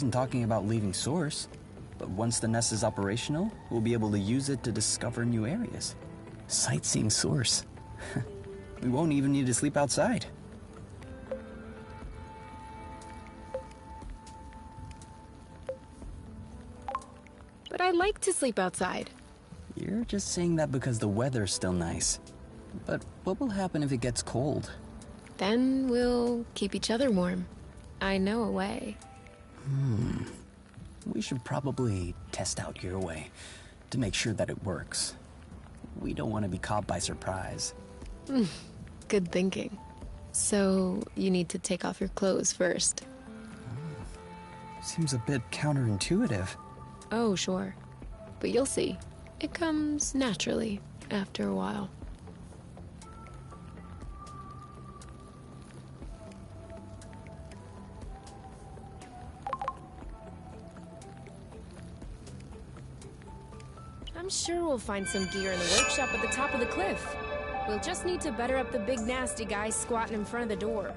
wasn't talking about leaving Source, but once the nest is operational, we'll be able to use it to discover new areas. Sightseeing Source. We won't even need to sleep outside. But I like to sleep outside. You're just saying that because the weather's still nice. But what will happen if it gets cold? Then we'll keep each other warm. I know a way. We should probably test out your way to make sure that it works. We don't want to be caught by surprise. Good thinking. So, you need to take off your clothes first. Seems a bit counterintuitive. Oh, sure. But you'll see. It comes naturally after a while. I'm sure we'll find some gear in the workshop at the top of the cliff. We'll just need to better up the big nasty guy squatting in front of the door.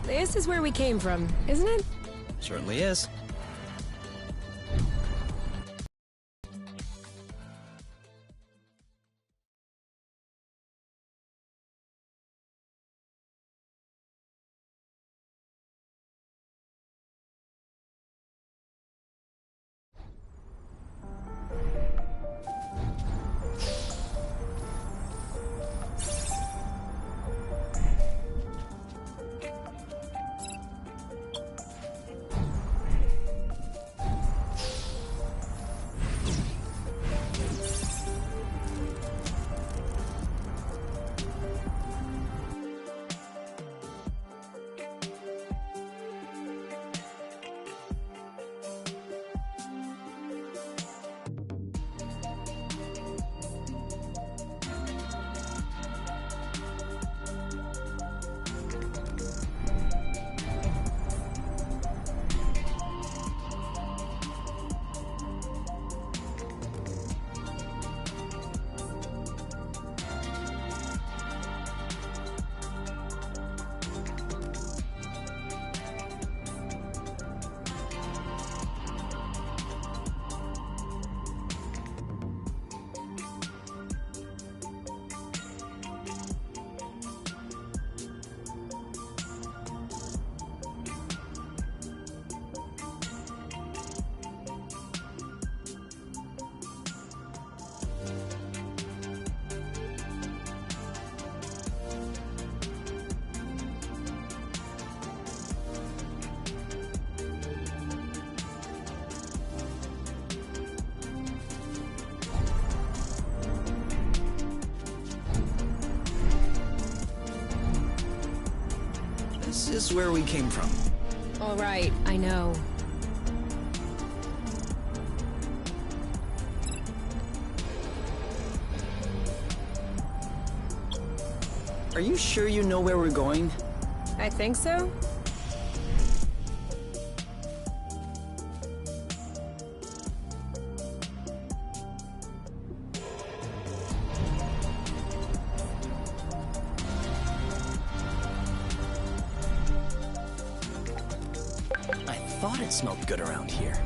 This is where we came from, isn't it? Certainly is. That's where we came from. All right, I know. Are you sure you know where we're going? I think so. I thought it smelled good around here.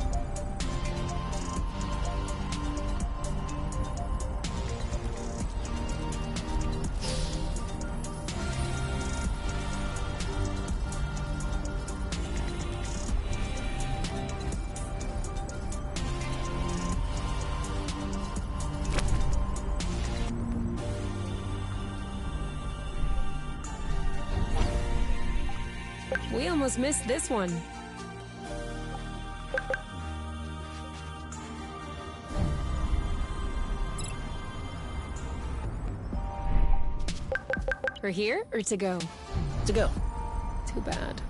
We almost missed this one. We're here or to go? To go. Too bad.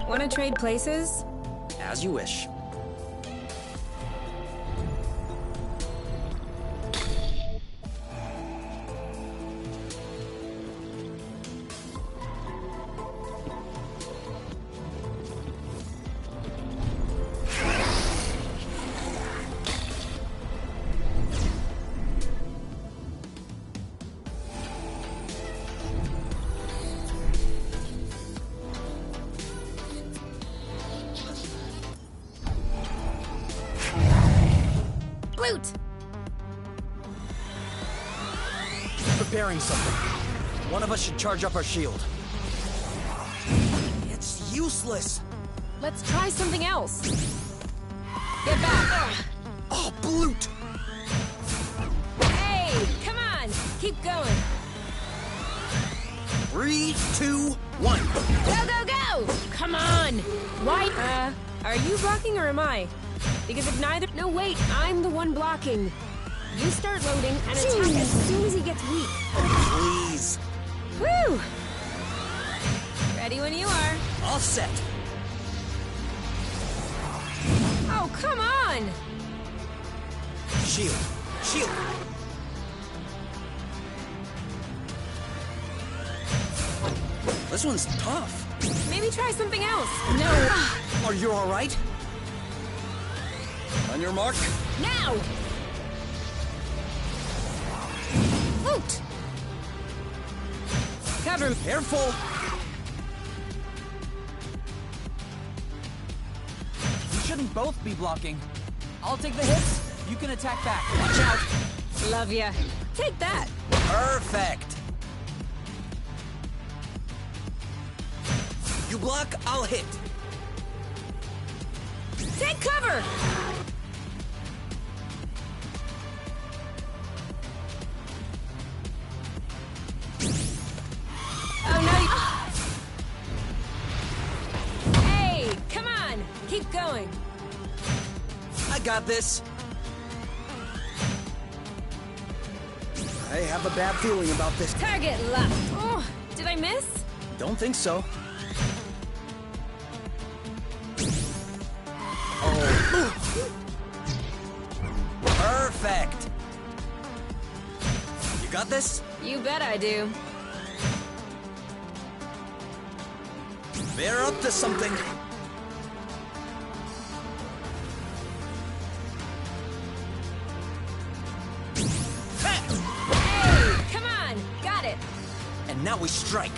Want to trade places? As you wish. Loot! Preparing something. One of us should charge up our shield. It's useless. Let's try something else. Get back! Oh, Bloot! Hey, come on! Keep going! 3, 2, 1. Go, go, go! Come on! Why? Are you blocking or am I? Because if neither— No, wait, I'm the one blocking. You start loading and attack as soon as he gets weak. Oh, please. Woo! Ready when you are. All set. Oh, come on! Shield. Shield. This one's tough. Maybe try something else. No. Are you all right? On your mark. Now! Loot! Cover me. Careful. We shouldn't both be blocking. I'll take the hits, you can attack back. Watch out. Love ya. Take that. Perfect. You block, I'll hit. Take cover! got this. I have a bad feeling about this. Target left. Oh, did I miss? Don't think so. Oh. Perfect. You got this? You bet I do. They're up to something. Hey, come on, got it. And now we strike.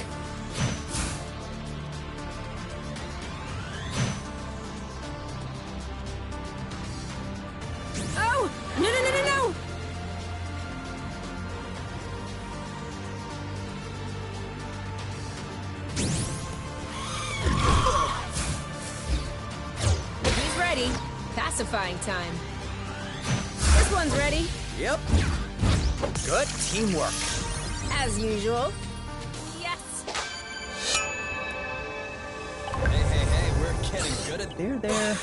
Oh, no. He's ready. Pacifying time. This one's ready. Yep. Good teamwork. As usual. Yes. Hey, we're getting good at There.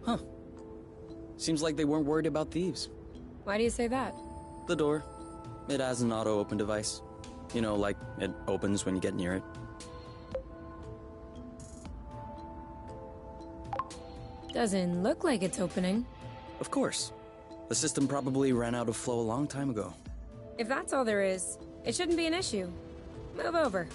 Huh. Seems like they weren't worried about thieves. Why do you say that? The door. It has an auto-open device. You know, like it opens when you get near it. Doesn't look like it's opening. Of course. The system probably ran out of flow a long time ago. If that's all there is, it shouldn't be an issue. Move over.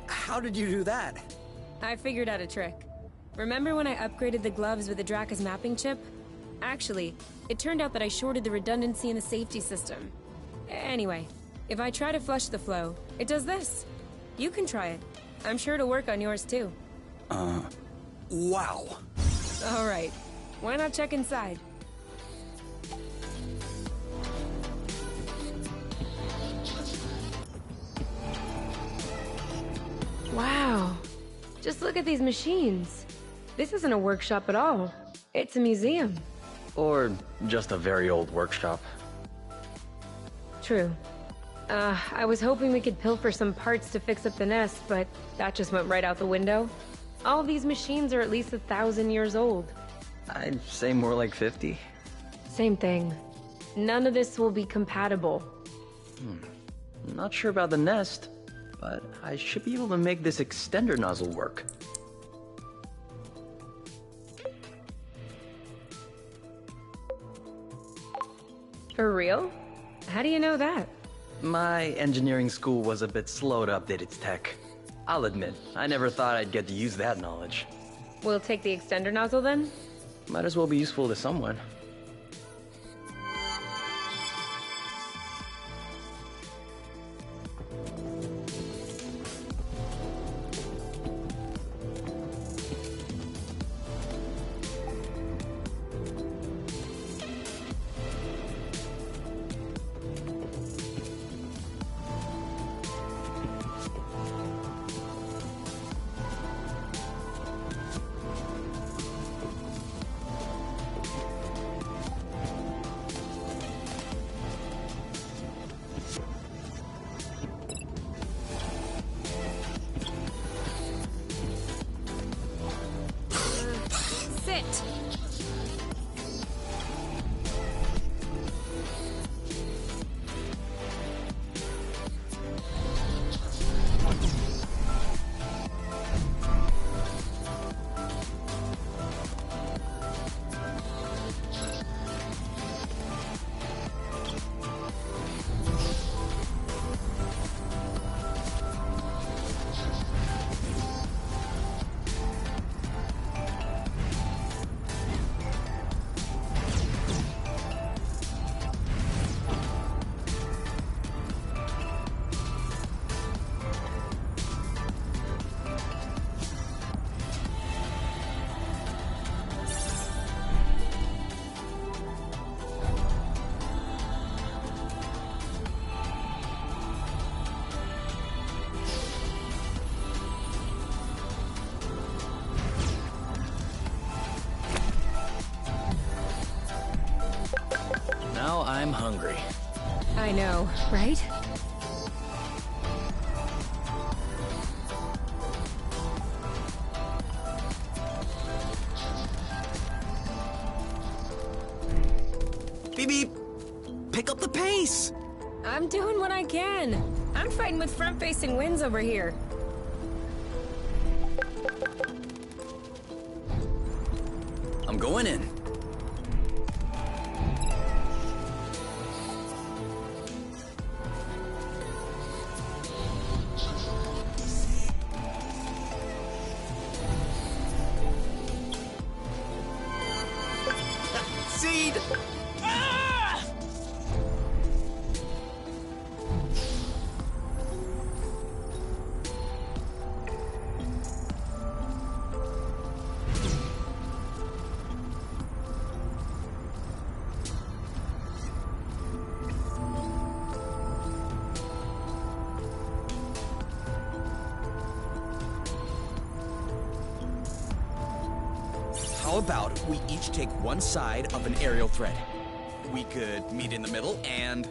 How did you do that? I figured out a trick. Remember when I upgraded the gloves with the Draka's mapping chip? Actually, it turned out that I shorted the redundancy in the safety system. Anyway, if I try to flush the flow, it does this. You can try it. I'm sure it'll work on yours too. Wow. Alright, why not check inside? Wow. Just look at these machines. This isn't a workshop at all. It's a museum. Or just a very old workshop. True. I was hoping we could pilfer some parts to fix up the nest, but that just went right out the window. All these machines are at least 1,000 years old. I'd say more like 50. Same thing. None of this will be compatible. Not sure about the nest, but I should be able to make this extender nozzle work. For real? How do you know that? My engineering school was a bit slow to update its tech. I'll admit, I never thought I'd get to use that knowledge. We'll take the extender nozzle then? Might as well be useful to someone. I'm hungry. I know, right? Beep beep! Pick up the pace! I'm doing what I can. I'm fighting with front-facing winds over here. I'm going in. Seed! Ah! How about we each take one side of an aerial thread? We could meet in the middle and...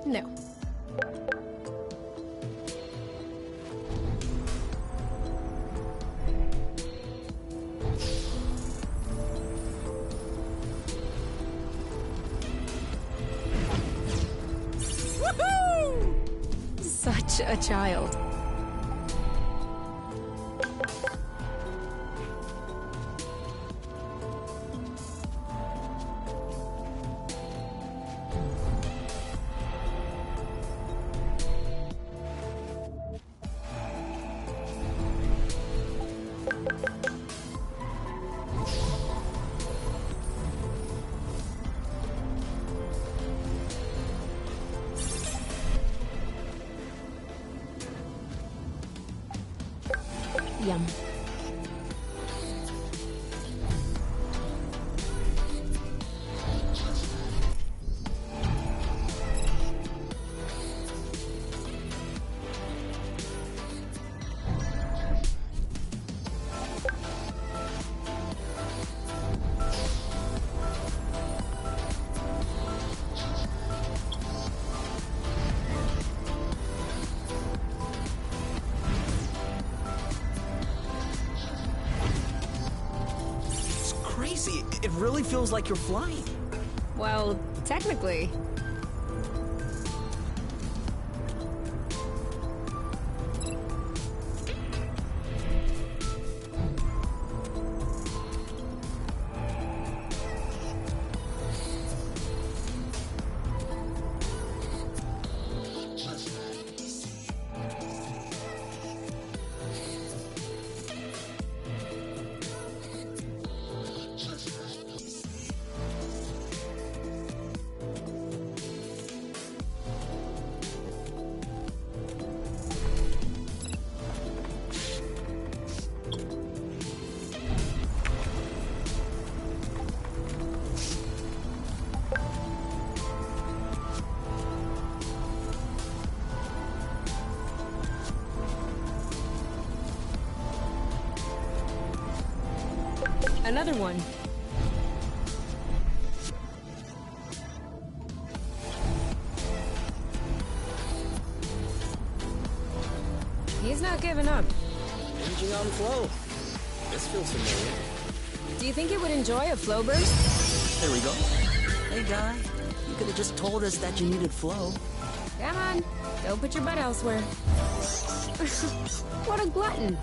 No. Woohoo! Such a child. Yum. Crazy. It really feels like you're flying. Well, technically. Another one. He's not giving up. Hinging on flow. This feels familiar. Do you think it would enjoy a flow burst? There we go. Hey, guy. You could have just told us that you needed flow. Come on, go put your butt elsewhere. What a glutton.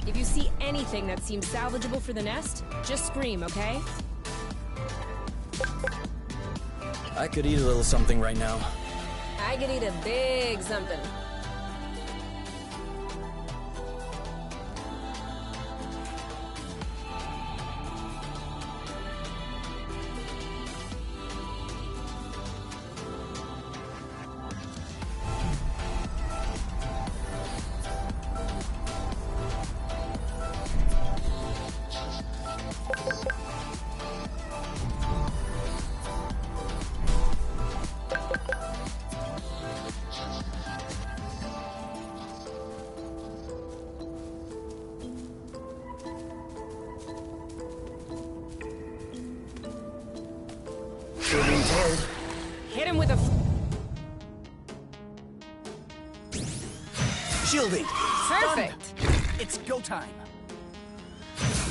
If you see anything that seems salvageable for the nest, just scream, okay? I could eat a little something right now. I could eat a big something. Shielding! Perfect. It's go time.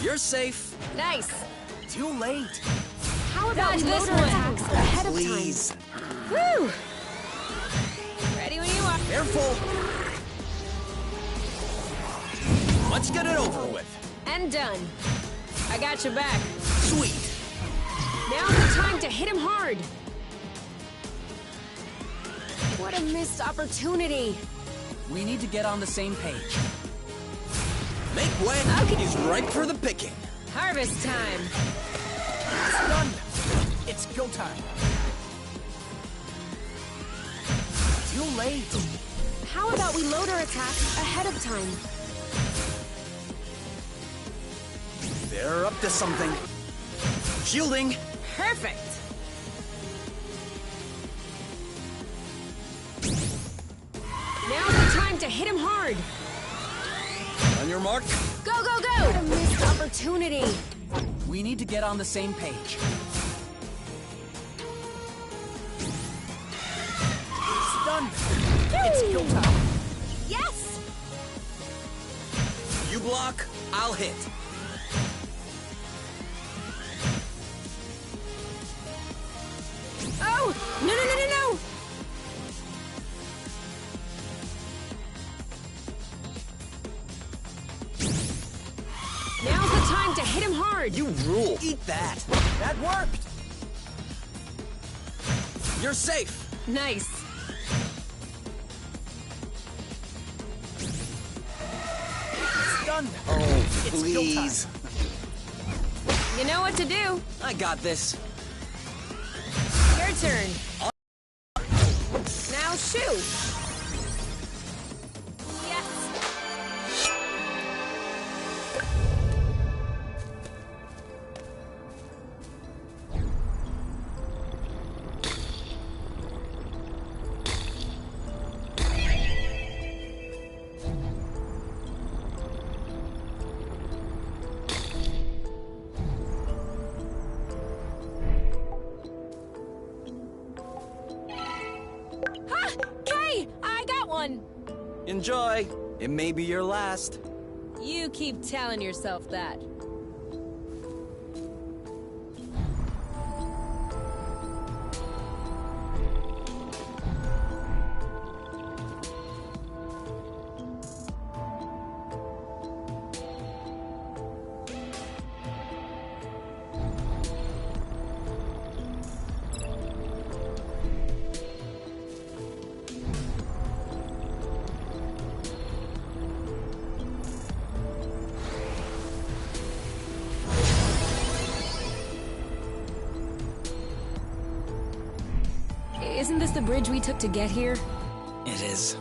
You're safe. Nice. Too late. How about Dodge we this load our one. attacks ahead of time? Please. Woo! Ready when you are. Careful. Let's get it over with. And done. I got your back. Sweet. Now's the time to hit him hard. What a missed opportunity. We need to get on the same page. Make way. Okay. He's ripe for the picking. Harvest time. Stunned. It's go time. Too late. How about we load our attacks ahead of time? They're up to something. Shielding. Perfect. Now's the time to hit him hard. On your mark. Go, go, go! What a missed opportunity. We need to get on the same page. Stunned. It's go time. Yes! You block, I'll hit. Oh! No, no, no, no, no! Now's the time to hit him hard. You rule. Eat that. That worked. You're safe. Nice. Stunned. Oh, It's please. go time. You know what to do. I got this. Your turn. Now shoot. Yes. Ha! Kay! I got one! Enjoy. It may be your last. You keep telling yourself that. Isn't this the bridge we took to get here? It is.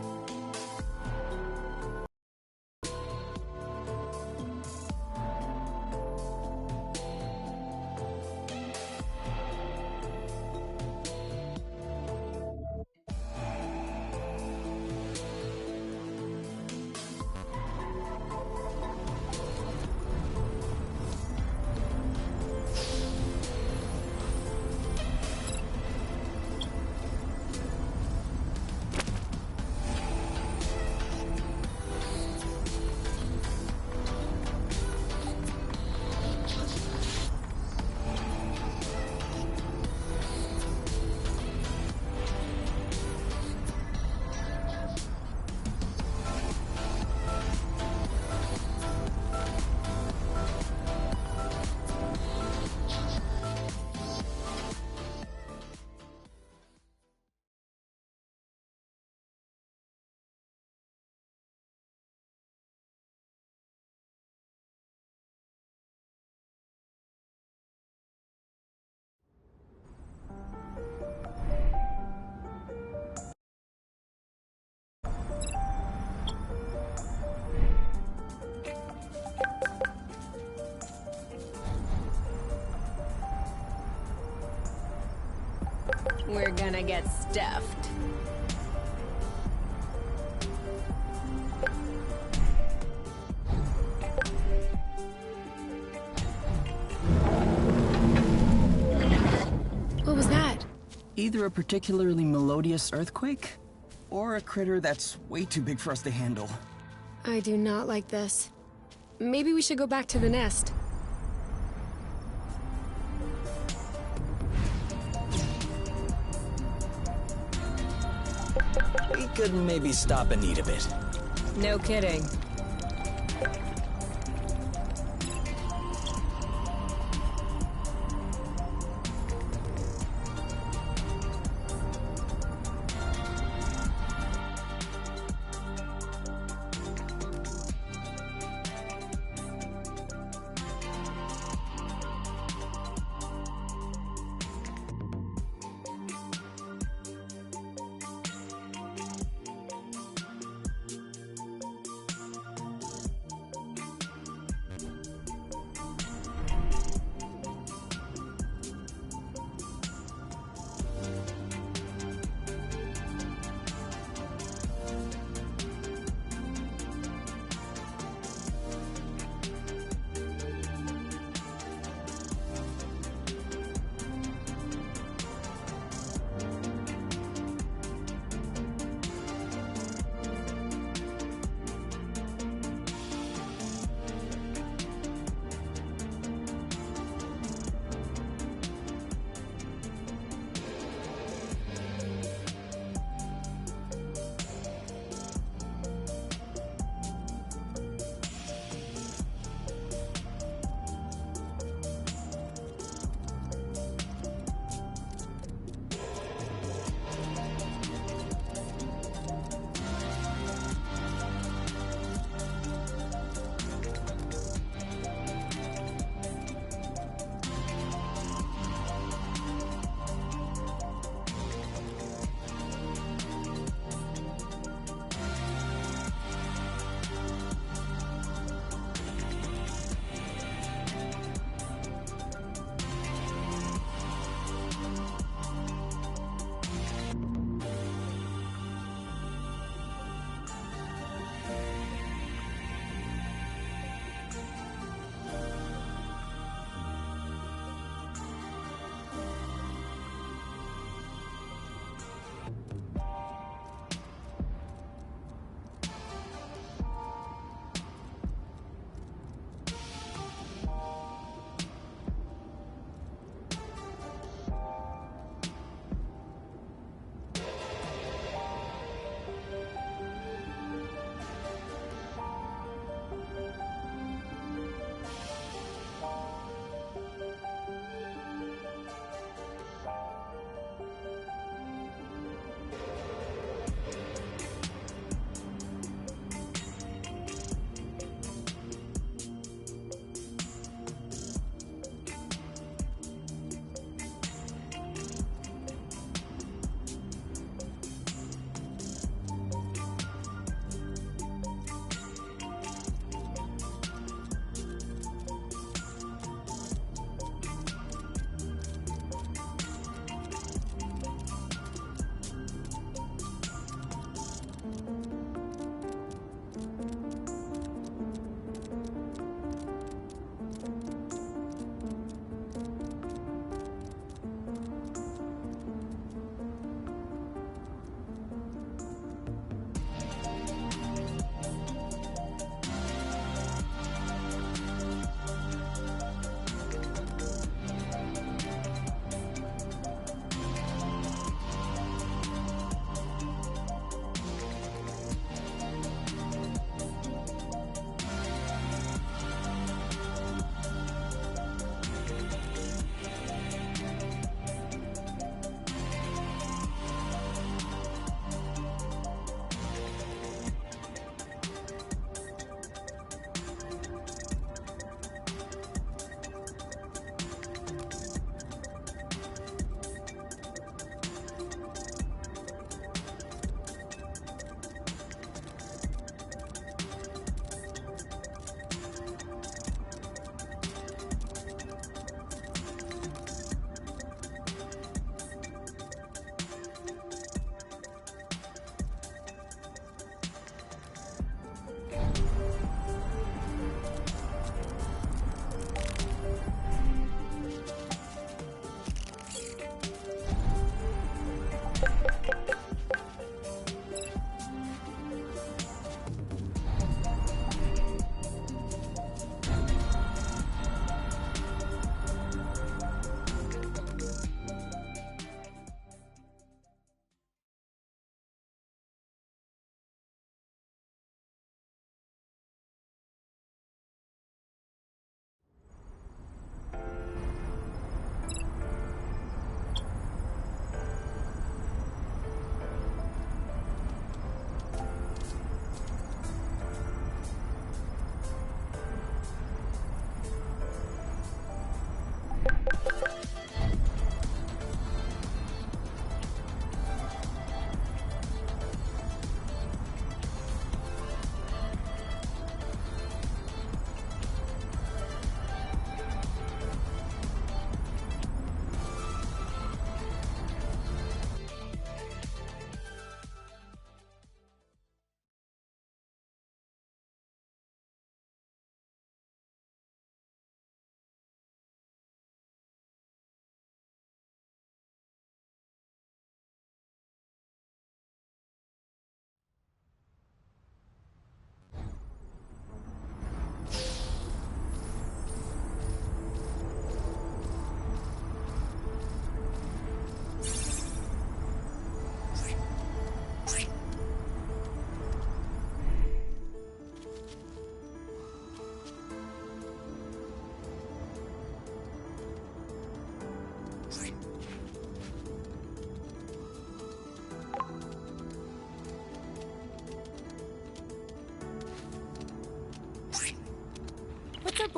We're gonna get stuffed. What was that? Either a particularly melodious earthquake, or a critter that's way too big for us to handle. I do not like this. Maybe we should go back to the nest. We could maybe stop and eat a bit. No kidding.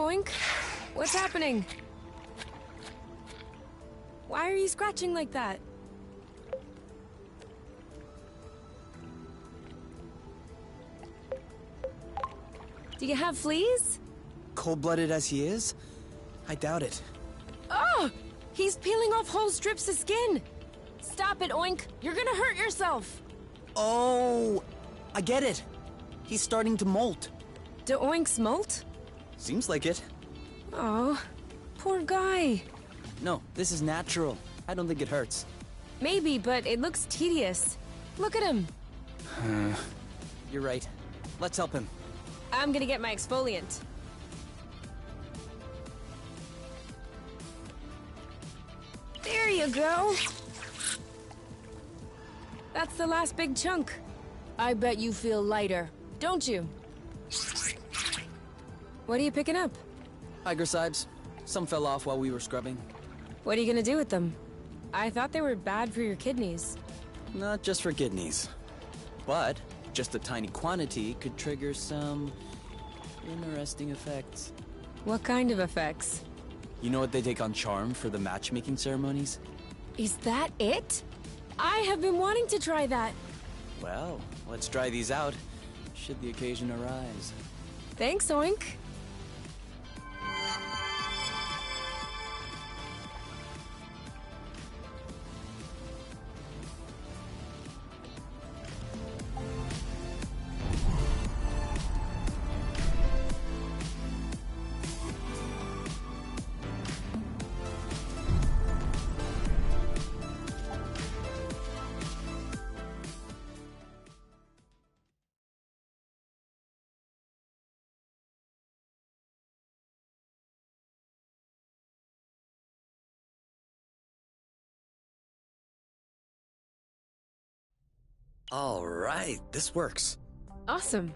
Oink. What's happening? Why are you scratching like that? Do you have fleas? Cold-blooded as he is, I doubt it. Oh! He's peeling off whole strips of skin! Stop it, Oink! You're gonna hurt yourself! Oh, I get it. He's starting to molt. Do Oinks molt? Seems like it. Oh, poor guy. No, this is natural. I don't think it hurts. Maybe, but it looks tedious. Look at him. You're right. Let's help him. I'm gonna get my exfoliant. There you go. That's the last big chunk. I bet you feel lighter, don't you? What are you picking up? Hygroscibes. Some fell off while we were scrubbing. What are you gonna do with them? I thought they were bad for your kidneys. Not just for kidneys. But just a tiny quantity could trigger some interesting effects. What kind of effects? You know what they take on charm for the matchmaking ceremonies? Is that it? I have been wanting to try that. Well, let's try these out, should the occasion arise. Thanks, Oink. All right, this works. Awesome.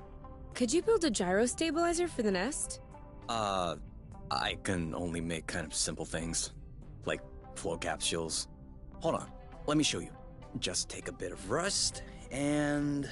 Could you build a gyro stabilizer for the nest? I can only make kind of simple things, like flow capsules. Hold on, let me show you. Just take a bit of rust and...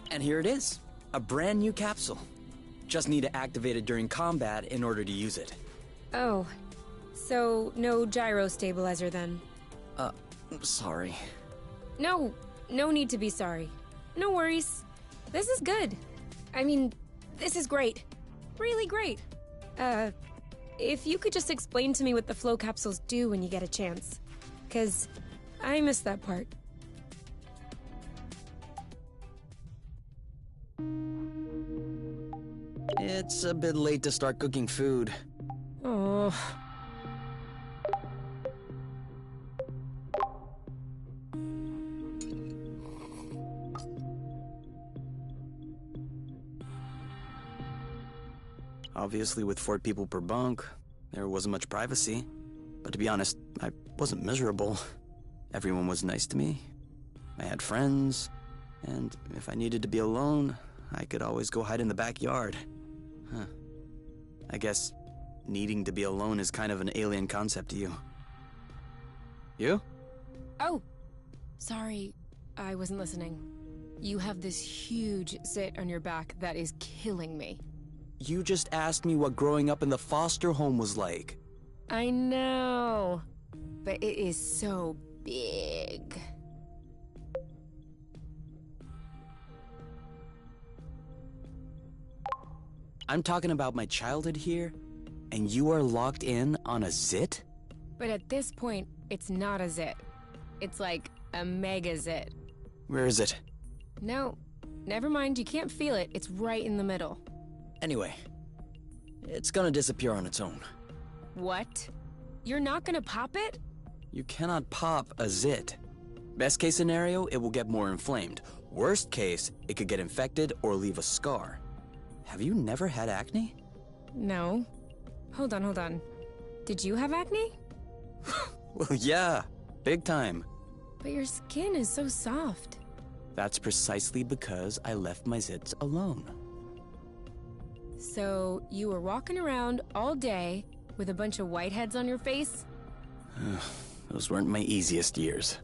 And here it is, a brand new capsule. Just need to activate it during combat in order to use it. Oh, so no gyro stabilizer then? Sorry. No need to be sorry. no worries. This is good. I mean, this is great. Really great. If you could just explain to me what the flow capsules do when you get a chance. 'Cause I missed that part. It's a bit late to start cooking food. Oh. Obviously, with 4 people per bunk, there wasn't much privacy. But to be honest, I wasn't miserable. Everyone was nice to me. I had friends, and if I needed to be alone, I could always go hide in the backyard. Huh. I guess needing to be alone is kind of an alien concept to you. You? Oh. Sorry, I wasn't listening. You have this huge zit on your back that is killing me. You just asked me what growing up in the foster home was like. I know, but it is so big. I'm talking about my childhood here, and you are locked in on a zit? But at this point, it's not a zit. It's like a mega zit. Where is it? No, never mind, you can't feel it. It's right in the middle. Anyway, it's gonna disappear on its own. What? You're not gonna pop it? You cannot pop a zit. Best case scenario, it will get more inflamed. Worst case, it could get infected or leave a scar. Have you never had acne? No. Hold on. Did you have acne? Well, yeah, big time. But your skin is so soft. That's precisely because I left my zits alone. So, you were walking around all day with a bunch of whiteheads on your face? Those weren't my easiest years.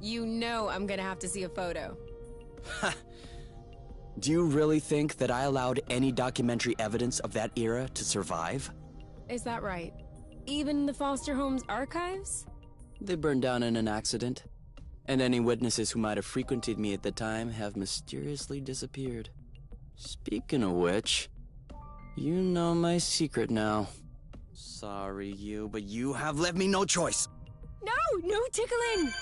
You know I'm gonna have to see a photo. Do you really think that I allowed any documentary evidence of that era to survive? Is that right? Even the foster home's archives? They burned down in an accident, and any witnesses who might have frequented me at the time have mysteriously disappeared. Speaking of which, you know my secret now. Sorry, you, but you have left me no choice. No tickling!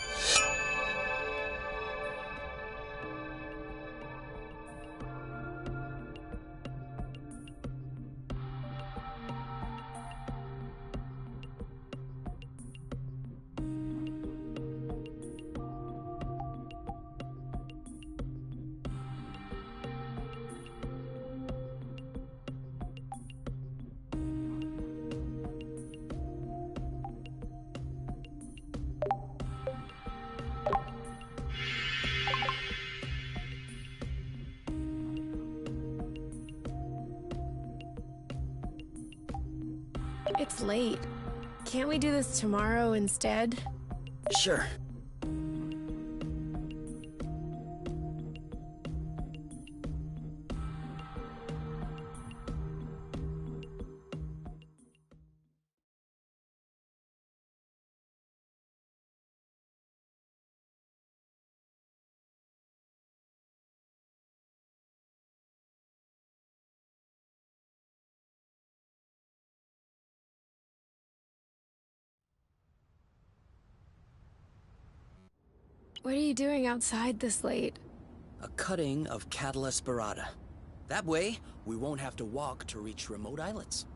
It's late. Can't we do this tomorrow instead? Sure. What are you doing outside this late? A cutting of Cattle Esperata. That way, we won't have to walk to reach remote islets.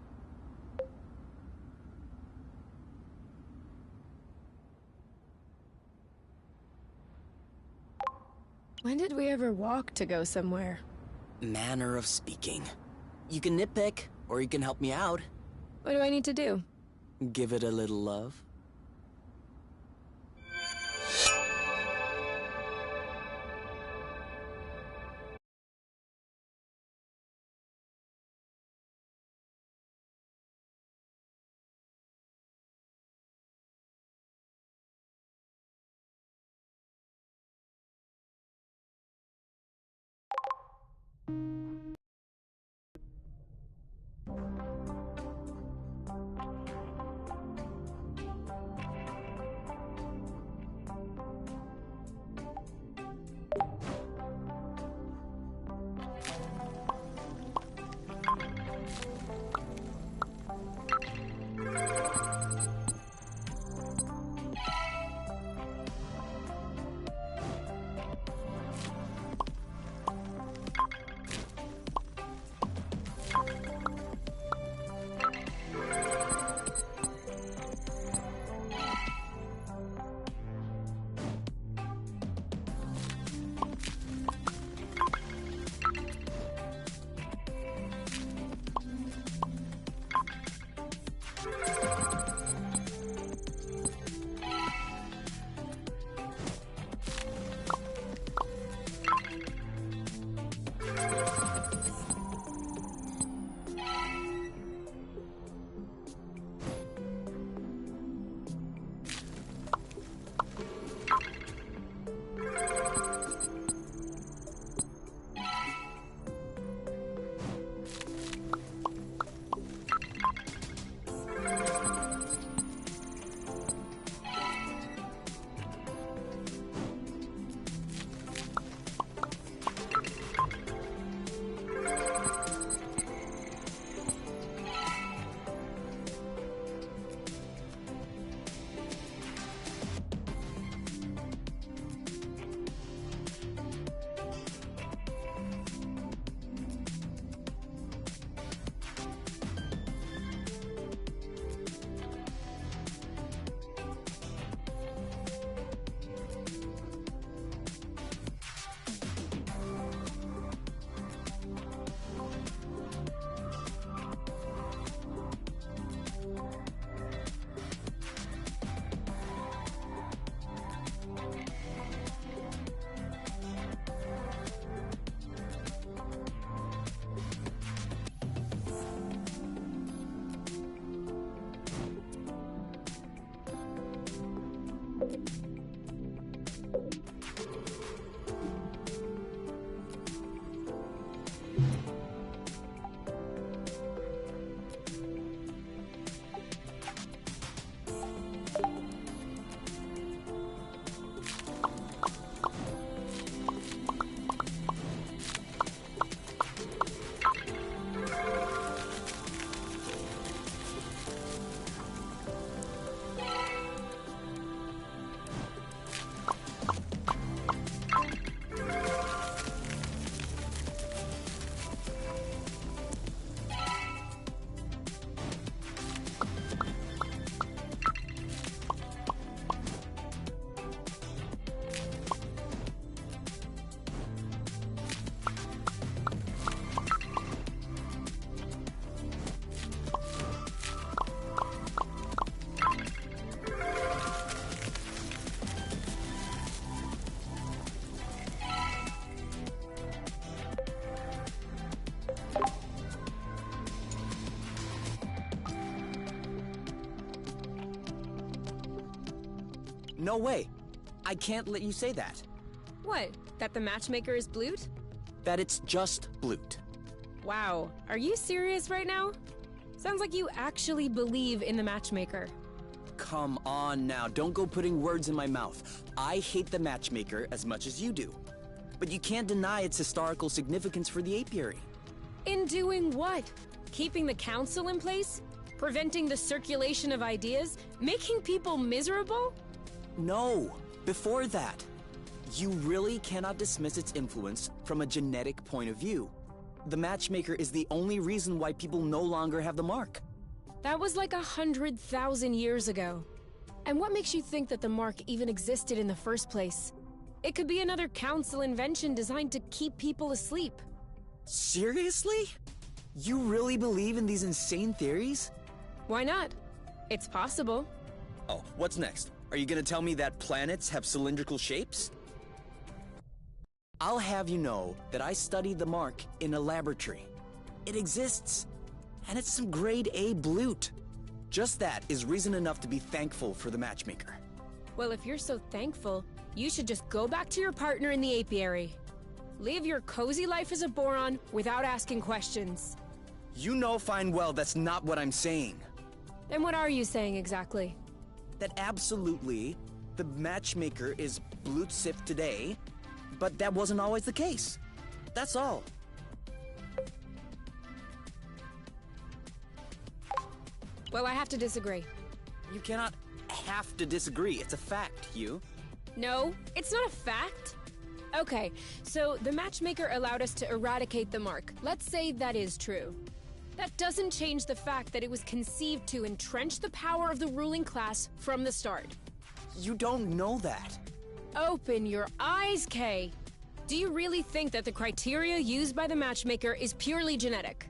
When did we ever walk to go somewhere? Manner of speaking. You can nitpick, or you can help me out. What do I need to do? Give it a little love. No way. I can't let you say that. What? That the matchmaker is Blute? That it's just Blute. Wow, are you serious right now? Sounds like you actually believe in the matchmaker. Come on now, don't go putting words in my mouth. I hate the matchmaker as much as you do. But you can't deny its historical significance for the apiary. In doing what? Keeping the council in place? Preventing the circulation of ideas? Making people miserable? No, before that. You really cannot dismiss its influence from a genetic point of view. The matchmaker is the only reason why people no longer have the mark. That was like 100,000 years ago. And what makes you think that the mark even existed in the first place? It could be another council invention designed to keep people asleep. Seriously? You really believe in these insane theories? Why not? It's possible. Oh, what's next? Are you gonna tell me that planets have cylindrical shapes? I'll have you know that I studied the mark in a laboratory. It exists, and it's some grade A Blute. Just that is reason enough to be thankful for the matchmaker. Well, if you're so thankful, you should just go back to your partner in the apiary. Live your cozy life as a boron without asking questions. You know fine well that's not what I'm saying. Then what are you saying exactly? That absolutely, the matchmaker is Blute Sif today, but that wasn't always the case. That's all. Well, I have to disagree. You cannot have to disagree. It's a fact, Hugh. No, it's not a fact. Okay, so the matchmaker allowed us to eradicate the mark. Let's say that is true. That doesn't change the fact that it was conceived to entrench the power of the ruling class from the start. You don't know that. Open your eyes, Kay. Do you really think that the criteria used by the matchmaker is purely genetic?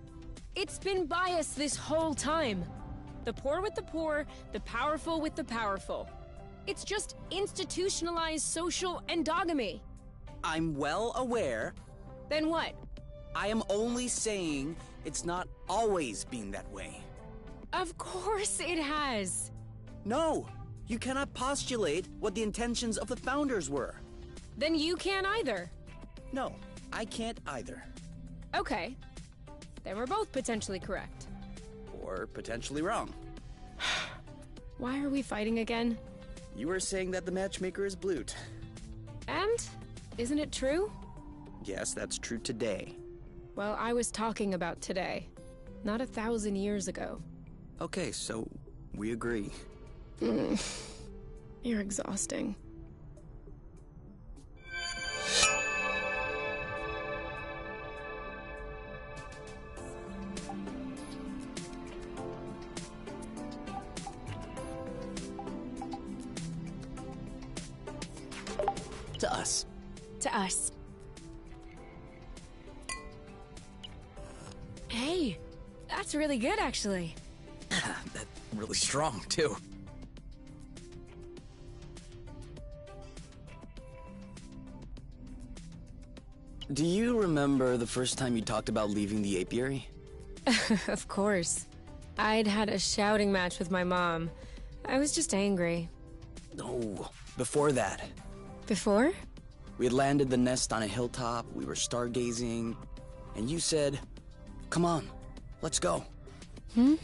It's been biased this whole time. The poor with the poor, the powerful with the powerful. It's just institutionalized social endogamy. I'm well aware. Then what? I am only saying it's not always been that way. Of course it has. No, you cannot postulate what the intentions of the founders were. Then you can't either. No, I can't either. Okay. Then we're both potentially correct. Or potentially wrong. Why are we fighting again? You were saying that the matchmaker is Blute. And? Isn't it true? Yes, that's true today. Well, I was talking about today, not 1,000 years ago. Okay, so we agree. You're exhausting. To us. To us. Hey, that's really good, actually. That's really strong, too. Do you remember the first time you talked about leaving the apiary? Of course. I'd had a shouting match with my mom. I was just angry. No, before that. Before? We had landed the nest on a hilltop, we were stargazing, and you said, "Come on, let's go." I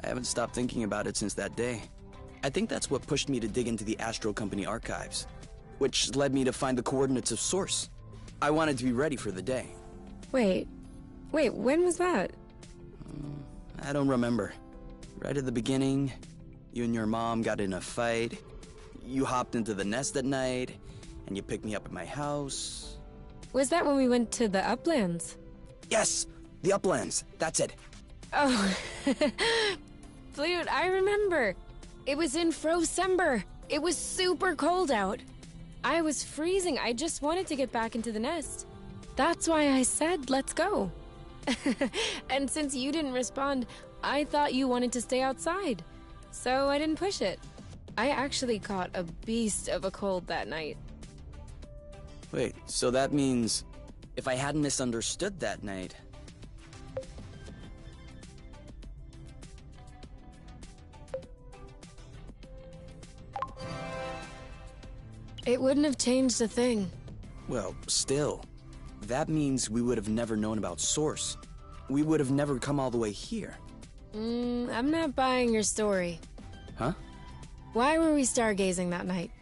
haven't stopped thinking about it since that day. I think that's what pushed me to dig into the Astro Company archives, which led me to find the coordinates of Source. I wanted to be ready for the day. Wait, when was that? I don't remember. Right at the beginning, you and your mom got in a fight. You hopped into the nest at night, and you picked me up at my house. Was that when we went to the Uplands? Yes, the Uplands, that's it. Oh, Flute, I remember. It was in Frocember. It was super cold out. I was freezing. I just wanted to get back into the nest. That's why I said, let's go. And since you didn't respond, I thought you wanted to stay outside. So I didn't push it. I actually caught a beast of a cold that night. Wait, so that means if I hadn't misunderstood that night... It wouldn't have changed a thing. Well, still, that means we would have never known about Source. We would have never come all the way here. I'm not buying your story. Huh? Why were we stargazing that night?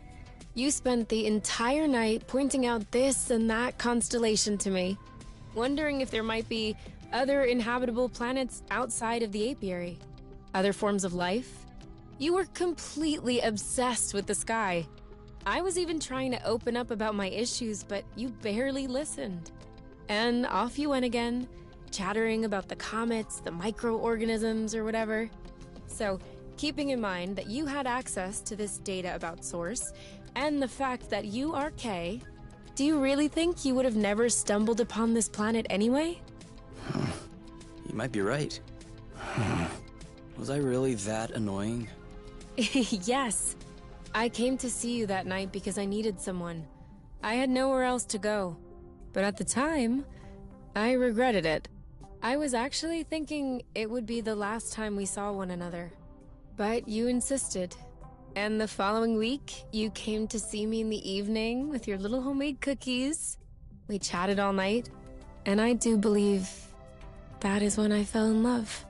You spent the entire night pointing out this and that constellation to me, wondering if there might be other inhabitable planets outside of the apiary. Other forms of life? You were completely obsessed with the sky. I was even trying to open up about my issues, but you barely listened. And off you went again, chattering about the comets, the microorganisms, or whatever. So, keeping in mind that you had access to this data about Source, and the fact that you are K, do you really think you would have never stumbled upon this planet anyway? You might be right. Was I really that annoying? Yes. I came to see you that night because I needed someone. I had nowhere else to go. But at the time, I regretted it. I was actually thinking it would be the last time we saw one another. But you insisted. And the following week, you came to see me in the evening with your little homemade cookies. We chatted all night. And I do believe that is when I fell in love.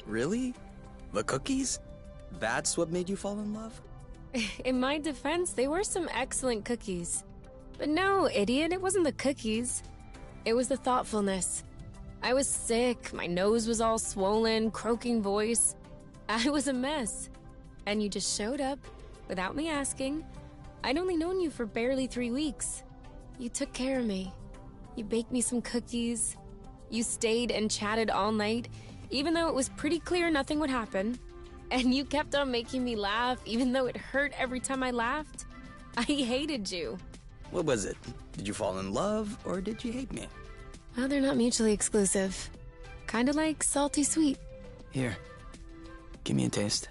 Really? The cookies? That's what made you fall in love? In my defense, they were some excellent cookies. But no, idiot, it wasn't the cookies. It was the thoughtfulness. I was sick, my nose was all swollen, croaking voice. I was a mess. And you just showed up, without me asking. I'd only known you for barely 3 weeks. You took care of me. You baked me some cookies. You stayed and chatted all night, even though it was pretty clear nothing would happen. And you kept on making me laugh, even though it hurt every time I laughed. I hated you. What was it? Did you fall in love, or did you hate me? Well, they're not mutually exclusive. Kinda like salty sweet. Here, give me a taste.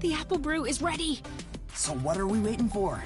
The apple brew is ready! So what are we waiting for?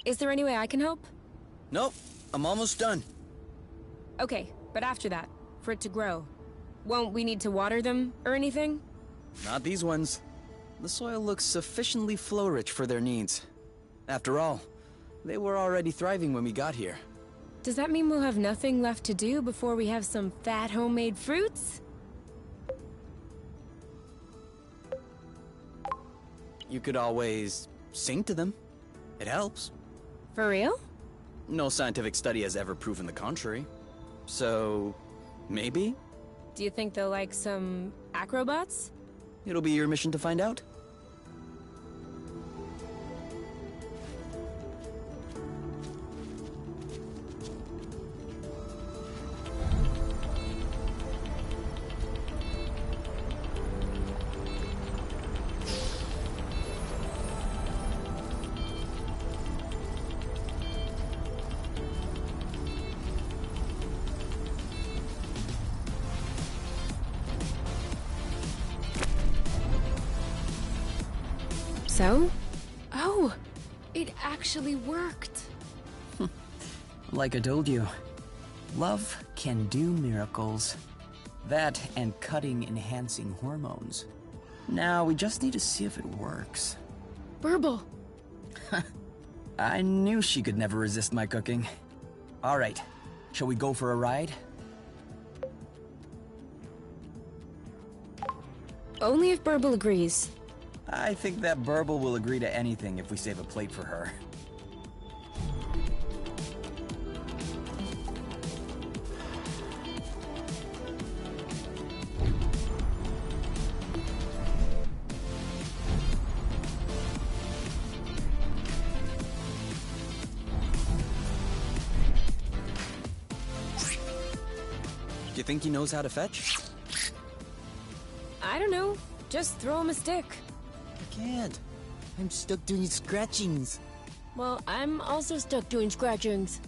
Is there any way I can help? Nope, I'm almost done. Okay, but after that, for it to grow, won't we need to water them or anything? Not these ones. The soil looks sufficiently flow-rich for their needs. After all, they were already thriving when we got here. Does that mean we'll have nothing left to do before we have some fat homemade fruits? You could always sing to them. It helps. For real? No scientific study has ever proven the contrary. So, maybe? Do you think they'll like some acrobats? It'll be your mission to find out. So? Oh, it actually worked. Like I told you, love can do miracles. That and cutting enhancing hormones. Now we just need to see if it works. Burble. I knew she could never resist my cooking. All right, shall we go for a ride? Only if Burble agrees. I think that Burble will agree to anything if we save a plate for her. Do you think he knows how to fetch? I don't know. Just throw him a stick. I can't. I'm stuck doing scratchings. Well, I'm also stuck doing scratchings.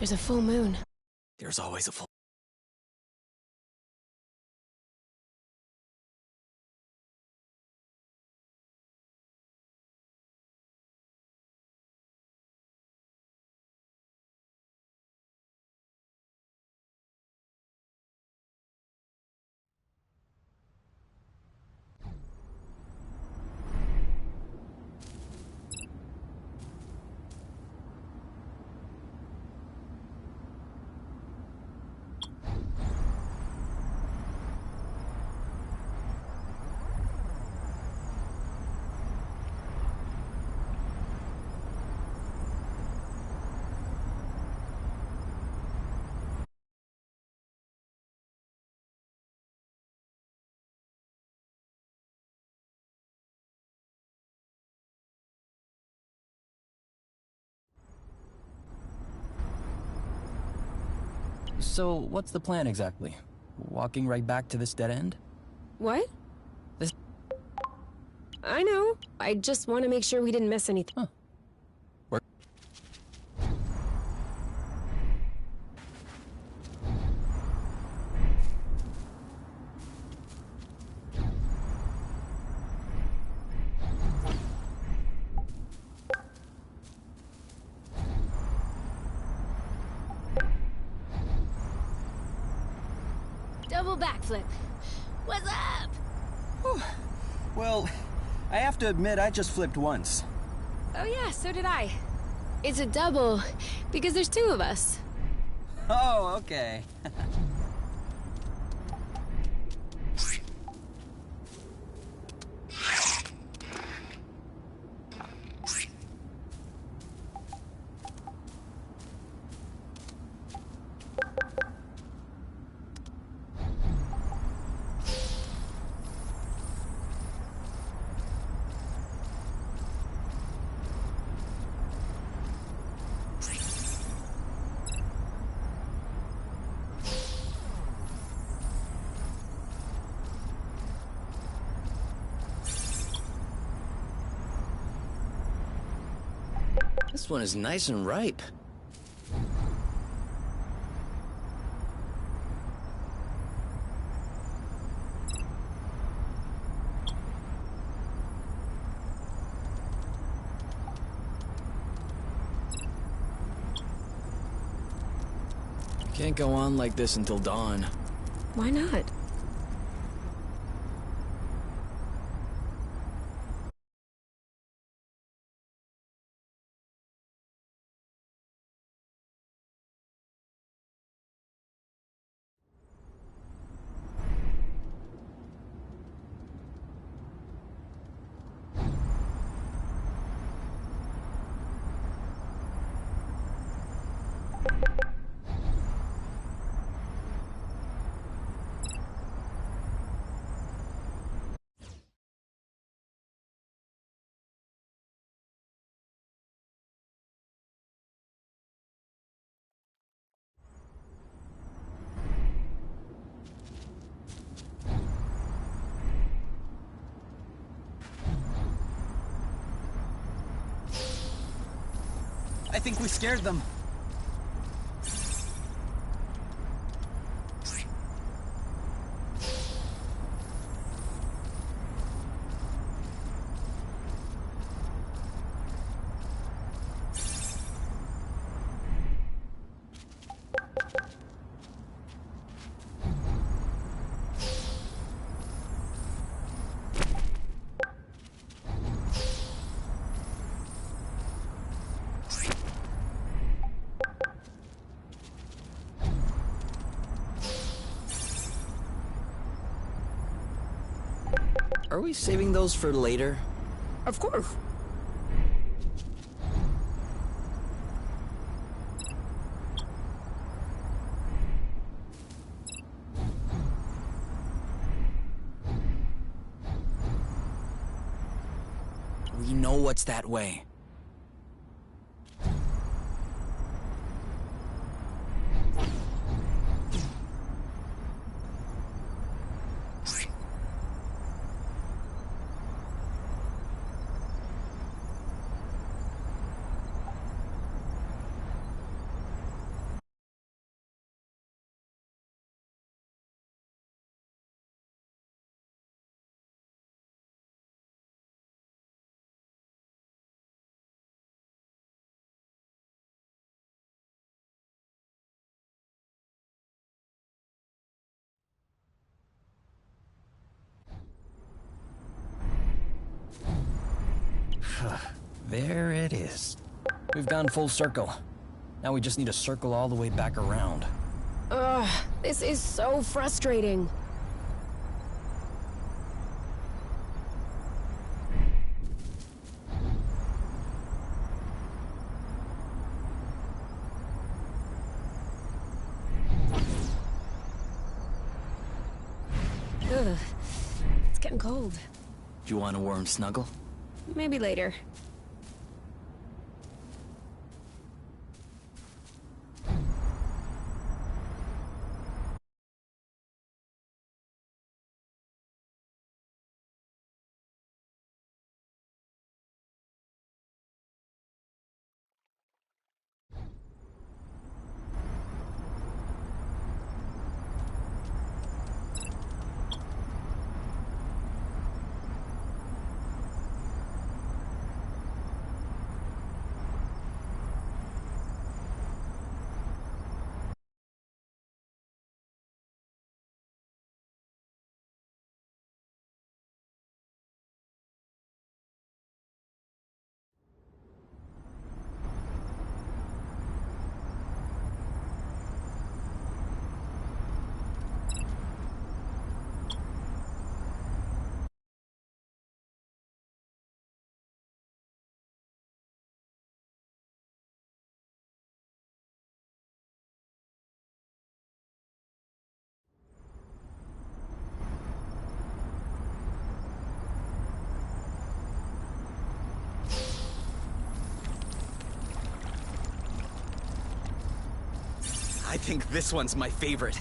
There's a full moon. There's always a full. So, what's the plan exactly? Walking right back to this dead end? What? This- I know. I just want to make sure we didn't miss anything. Huh. Double backflip. What's up? Well, I have to admit I just flipped once. Oh yeah, so did I. It's a double, because there's two of us. Oh, okay. This one is nice and ripe. Can't go on like this until dawn. Why not? I think we scared them. Are we saving those for later? Of course. We know what's that way. There it is. We've gone full circle. Now we just need to circle all the way back around. Ugh, this is so frustrating. Ugh, it's getting cold. Do you want a warm snuggle? Maybe later. I think this one's my favorite.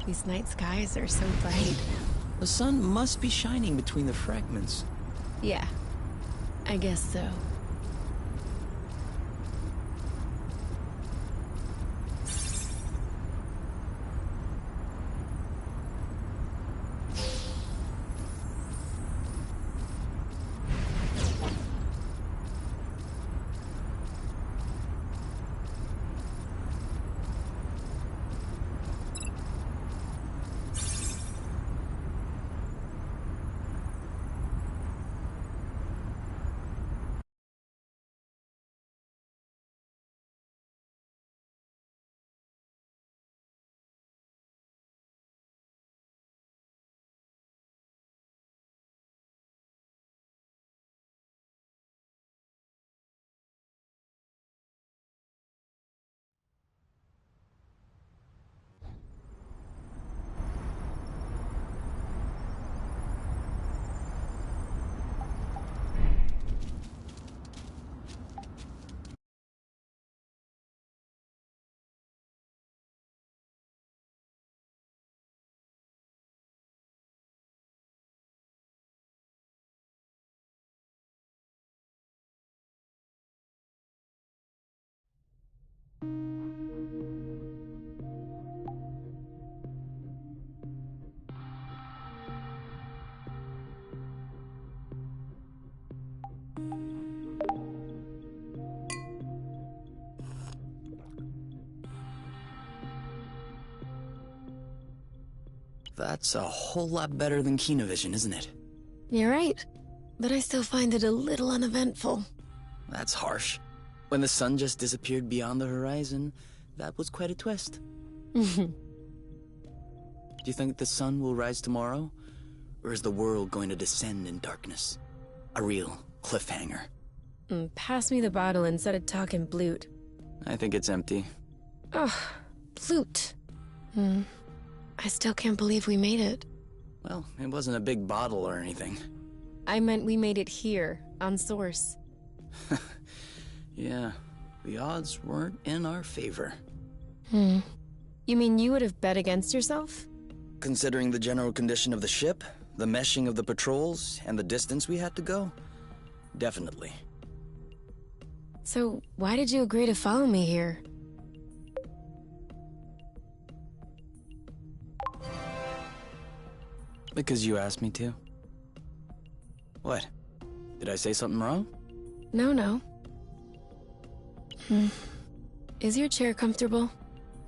These night skies are so bright. The sun must be shining between the fragments. Yeah, I guess so. That's a whole lot better than Kinovision, isn't it? You're right, but I still find it a little uneventful. That's harsh. When the sun just disappeared beyond the horizon, that was quite a twist. Do you think the sun will rise tomorrow? Or is the world going to descend in darkness? A real cliffhanger. Pass me the bottle instead of talking blute. I think it's empty. Ugh, blute. I still can't believe we made it. Well, it wasn't a big bottle or anything. I meant we made it here, on Source. Yeah, the odds weren't in our favor. You mean you would have bet against yourself? Considering the general condition of the ship, the meshing of the patrols, and the distance we had to go, definitely. So, why did you agree to follow me here? Because you asked me to. What? Did I say something wrong? No. Is your chair comfortable?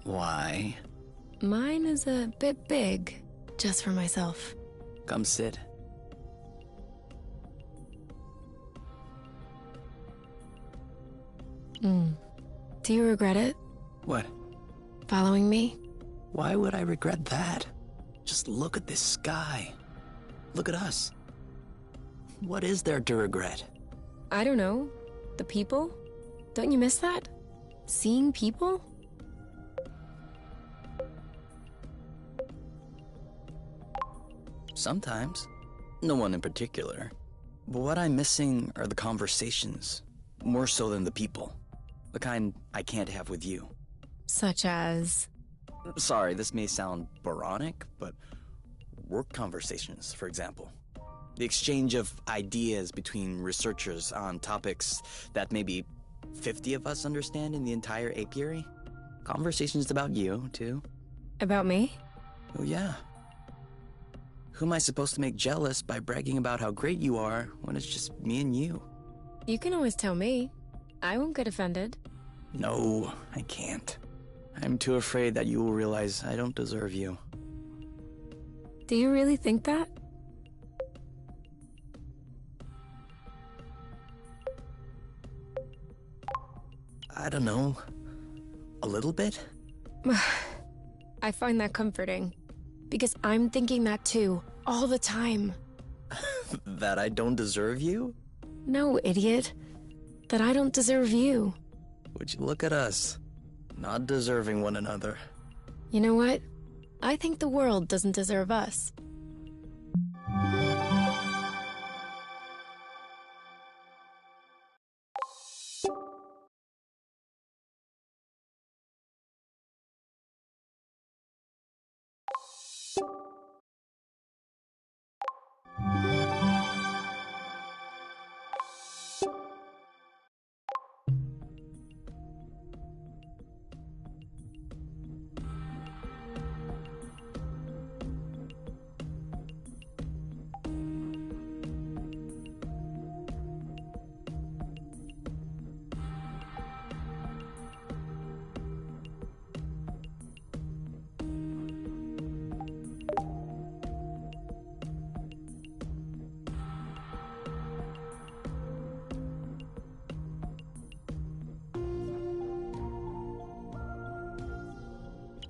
Why? Mine is a bit big, just for myself. Come sit. Do you regret it? What? Following me? Why would I regret that? Just look at this sky. Look at us. What is there to regret? I don't know. The people? Don't you miss that? Seeing people? Sometimes. No one in particular. But what I'm missing are the conversations, more so than the people. The kind I can't have with you. Such as... Sorry, this may sound boronic, but work conversations, for example. The exchange of ideas between researchers on topics that maybe 50 of us understand in the entire apiary. Conversations about you, too. About me? Oh, yeah. Who am I supposed to make jealous by bragging about how great you are when it's just me and you? You can always tell me. I won't get offended. No, I can't. I'm too afraid that you will realize I don't deserve you. Do you really think that? I don't know. A little bit? I find that comforting. Because I'm thinking that too, all the time. That I don't deserve you? No, idiot. That I don't deserve you. Would you look at us? Not deserving one another. You know what? I think the world doesn't deserve us.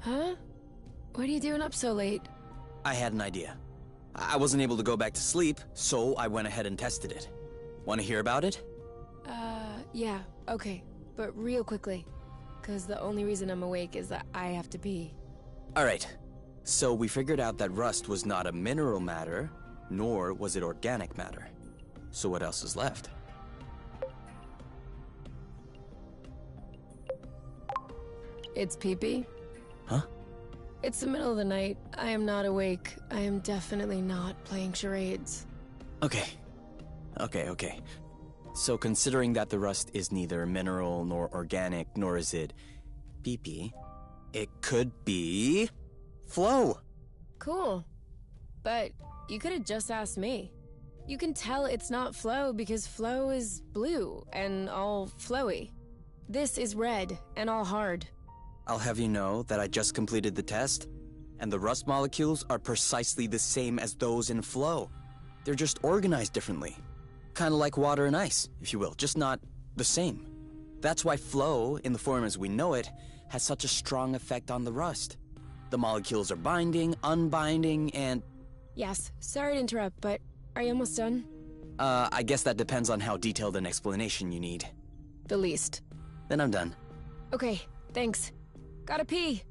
Huh? What are you doing up so late? I had an idea. I wasn't able to go back to sleep, so I went ahead and tested it. Want to hear about it? Yeah, okay. But real quickly. 'Cause the only reason I'm awake is that I have to pee. Alright. So we figured out that rust was not a mineral matter, nor was it organic matter. So what else is left? It's pee-pee? Huh? It's the middle of the night. I am not awake. I am definitely not playing charades. Okay. Okay. So considering that the rust is neither mineral nor organic, nor is it pee-pee, it could be flow. Cool. But you could have just asked me. You can tell it's not flow because flow is blue and all flowy. This is red and all hard. I'll have you know that I just completed the test, And the rust molecules are precisely the same as those in flow. They're just organized differently. Kind of like water and ice, if you will, just not the same. That's why flow, in the form as we know it, has such a strong effect on the rust. The molecules are binding, unbinding, and... Yes, sorry to interrupt, but are you almost done? I guess that depends on how detailed an explanation you need. The least. Then I'm done. Okay, thanks. Gotta pee.